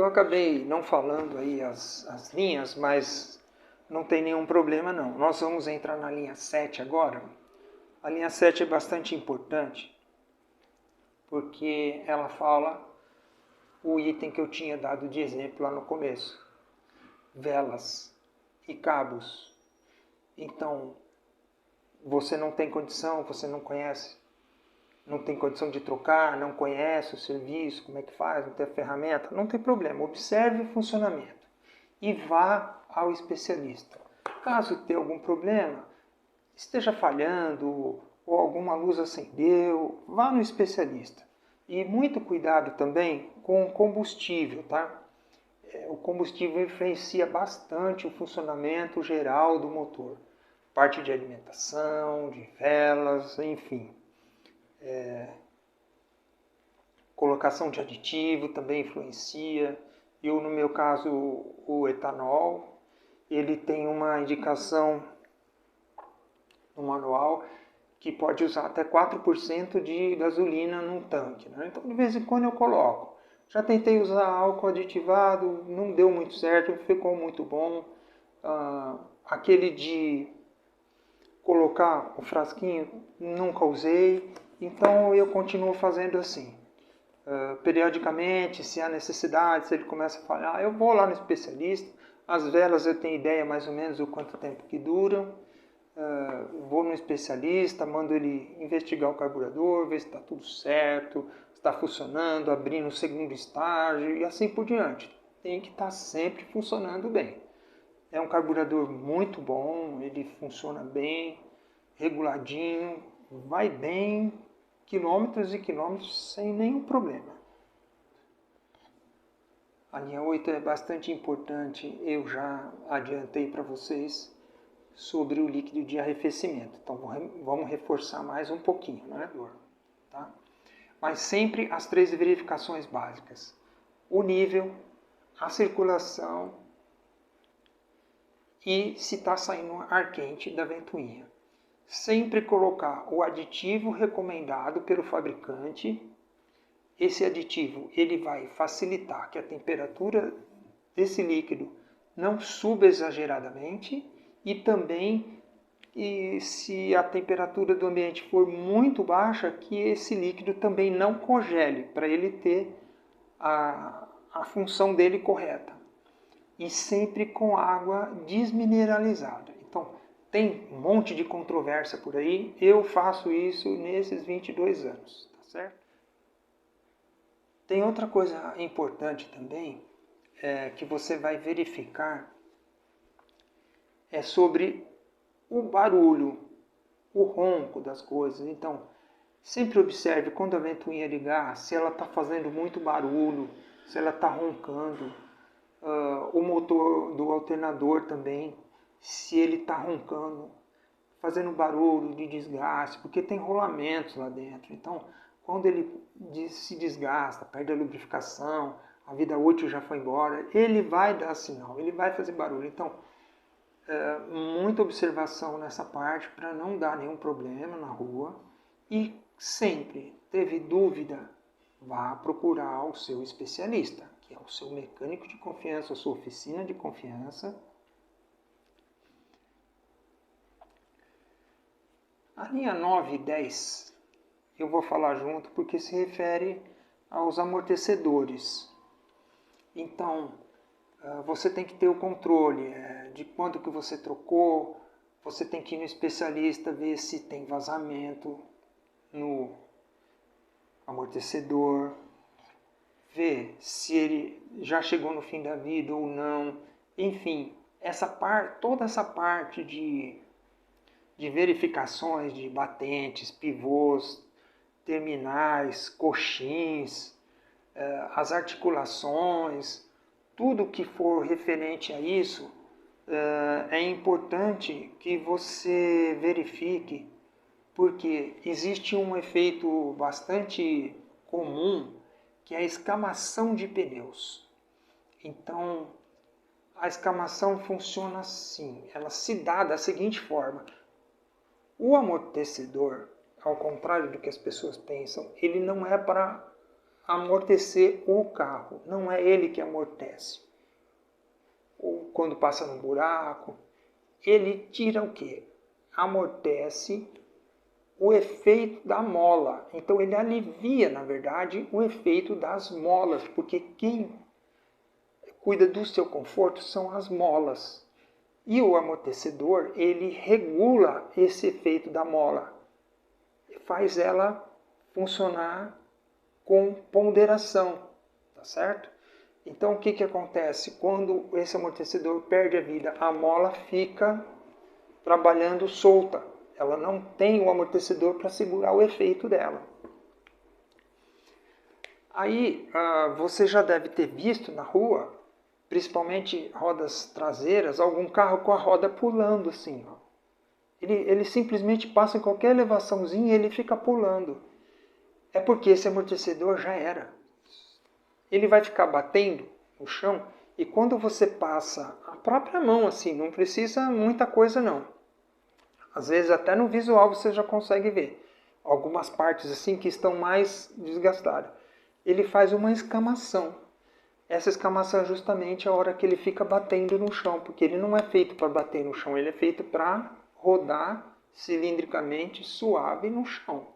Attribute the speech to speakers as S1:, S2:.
S1: Eu acabei não falando aí as linhas, mas não tem nenhum problema não. Nós vamos entrar na linha 7 agora. A linha 7 é bastante importante, porque ela fala o item que eu tinha dado de exemplo lá no começo. Velas e cabos. Então, você não tem condição, você não conhece, não tem condição de trocar, não conhece o serviço, como é que faz, não tem a ferramenta, não tem problema. Observe o funcionamento e vá ao especialista. Caso tenha algum problema, esteja falhando ou alguma luz acendeu, vá no especialista. E muito cuidado também com o combustível, tá? O combustível influencia bastante o funcionamento geral do motor. Parte de alimentação, de velas, enfim. Colocação de aditivo também influencia. Eu, no meu caso, o etanol, ele tem uma indicação no manual que pode usar até 4% de gasolina num tanque, né? Então, de vez em quando eu coloco. Já tentei usar álcool aditivado, não deu muito certo, ficou muito bom. Aquele de colocar o frasquinho, nunca usei, então eu continuo fazendo assim. Periodicamente, se há necessidade, se ele começa a falhar, eu vou lá no especialista. As velas eu tenho ideia mais ou menos do quanto tempo que duram. Vou no especialista, mando ele investigar o carburador, ver se está tudo certo, se está funcionando, abrindo o segundo estágio e assim por diante. Tem que estar sempre funcionando bem. É um carburador muito bom, ele funciona bem, reguladinho, vai bem, quilômetros e quilômetros sem nenhum problema. A linha 8 é bastante importante, eu já adiantei para vocês sobre o líquido de arrefecimento. Então vamos reforçar mais um pouquinho, não é, Dor? Tá? Mas sempre as 3 verificações básicas. O nível, a circulação e se está saindo ar quente da ventoinha. Sempre colocar o aditivo recomendado pelo fabricante. Esse aditivo ele vai facilitar que a temperatura desse líquido não suba exageradamente e também se a temperatura do ambiente for muito baixa, que esse líquido também não congele, para ele ter a função dele correta. E sempre com água desmineralizada. Então, tem um monte de controvérsia por aí, eu faço isso nesses 22 anos, tá certo? Tem outra coisa importante também, que você vai verificar, é sobre o barulho, o ronco das coisas. Então, sempre observe quando a ventoinha ligar, se ela está fazendo muito barulho, se ela está roncando. O motor do alternador também, se ele está roncando, fazendo barulho de desgaste, porque tem rolamentos lá dentro. Então, quando ele se desgasta, perde a lubrificação, a vida útil já foi embora, ele vai dar sinal, ele vai fazer barulho. Então, muita observação nessa parte para não dar nenhum problema na rua. E sempre teve dúvida, vá procurar o seu especialista, que é o seu mecânico de confiança, a sua oficina de confiança. A linha 9 e 10 eu vou falar junto porque se refere aos amortecedores. Então, você tem que ter o controle de quanto que você trocou, você tem que ir no especialista ver se tem vazamento no amortecedor, ver se ele já chegou no fim da vida ou não. Enfim, toda essa parte de verificações de batentes, pivôs, terminais, coxins, as articulações, tudo que for referente a isso, é importante que você verifique, porque existe um efeito bastante comum, que é a escamação de pneus. Então, a escamação funciona assim, ela se dá da seguinte forma. O amortecedor, ao contrário do que as pessoas pensam, ele não é para amortecer o carro, não é ele que amortece. Ou quando passa no buraco, ele tira o quê? Amortece o efeito da mola. Então ele alivia, na verdade, o efeito das molas, porque quem cuida do seu conforto são as molas. E o amortecedor, ele regula esse efeito da mola, faz ela funcionar com ponderação, tá certo? Então o que acontece? Quando esse amortecedor perde a vida, a mola fica trabalhando solta. Ela não tem o amortecedor para segurar o efeito dela. Aí você já deve ter visto na rua, principalmente rodas traseiras, algum carro com a roda pulando assim. Ó. Ele simplesmente passa em qualquer elevaçãozinha e ele fica pulando. É porque esse amortecedor já era. Ele vai ficar batendo no chão e quando você passa a própria mão assim, não precisa muita coisa não. Às vezes até no visual você já consegue ver algumas partes assim que estão mais desgastadas. Ele faz uma escamação. Essa escamação é justamente a hora que ele fica batendo no chão, porque ele não é feito para bater no chão, ele é feito para rodar cilindricamente suave no chão.